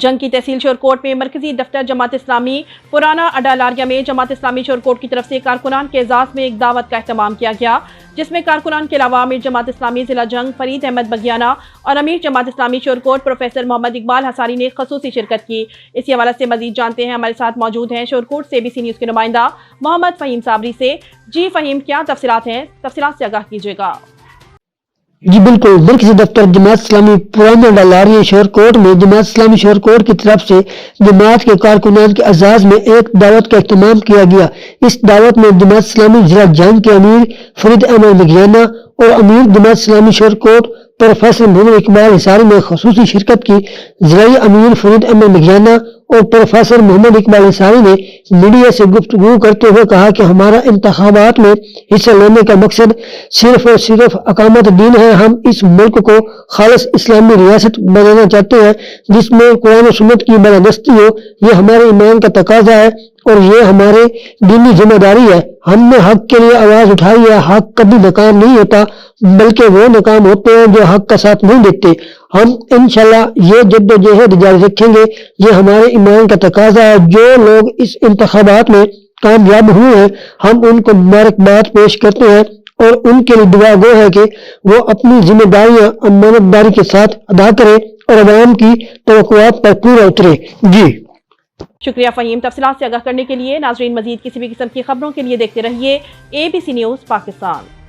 جنگ کی تحصیل شورکوٹ میں مرکزی دفتر جماعت اسلامی پرانا اڈا لاریہ میں جماعت اسلامی شورکوٹ کی طرف سے کارکنان کے اعزاز میں ایک دعوت کا اہتمام کیا گیا، جس میں کارکنان کے علاوہ امیر جماعت اسلامی ضلع جنگ فرید احمد بگیانہ اور امیر جماعت اسلامی شورکوٹ پروفیسر محمد اقبال حصاری نے خصوصی شرکت کی۔ اسی حوالے سے مزید جانتے ہیں، ہمارے ساتھ موجود ہیں شورکوٹ سے ABC نیوز کے نمائندہ محمد فہیم صابری سے۔ جی فہیم، کیا تفصیلات ہیں؟ تفصیلات سے آگاہ کیجیے گا۔ جی بالکل، مرکزی دفتر جماعت اسلامی پرانا اڈا لاریہ شورکوٹ میں جماعت اسلامی شورکوٹ کی طرف سے جماعت کے کارکنان کے اعزاز میں ایک دعوت کا اہتمام کیا گیا۔ اس دعوت میں جماعت اسلامی ضلع جنگ کے امیر فرید احمد بگیانہ اور امیر جماعت اسلامی شورکوٹ پروفیسر محمد اقبال حصاری نے خصوصی شرکت کی۔ ضلعی امیر فرید احمد بگیانہ اور پروفیسر محمد اقبال حصاری نے میڈیا سے گفتگو کرتے ہوئے کہا کہ ہمارا انتخابات میں حصہ لینے کا مقصد صرف اور صرف اقامت دین ہے۔ ہم اس ملک کو خالص اسلامی ریاست بنانا چاہتے ہیں جس میں قرآن و سنت کی بالادستی ہو۔ یہ ہمارے ایمان کا تقاضا ہے اور یہ ہمارے دینی ذمہ داری ہے۔ ہم نے حق کے لیے آواز اٹھائی ہے۔ حق کبھی ناکام نہیں ہوتا، بلکہ وہ ناکام ہوتے ہیں جو حق کا ساتھ نہیں دیتے۔ ہم انشاءاللہ یہ جدوجہد جاری رکھیں گے، یہ ہمارے ایمان کا تقاضا ہے۔ جو لوگ اس انتخابات میں کامیاب ہوئے ہیں، ہم ان کو مبارکباد پیش کرتے ہیں اور ان کے لیے دعا گو ہے کہ وہ اپنی ذمہ داریاں امانت داری کے ساتھ ادا کریں اور عوام کی توقعات پر پورا اترے۔ جی شکریہ فہیم، تفصیلات سے آگاہ کرنے کے لیے۔ ناظرین، مزید کسی بھی قسم کی خبروں کے لیے دیکھتے رہیے ABC نیوز پاکستان۔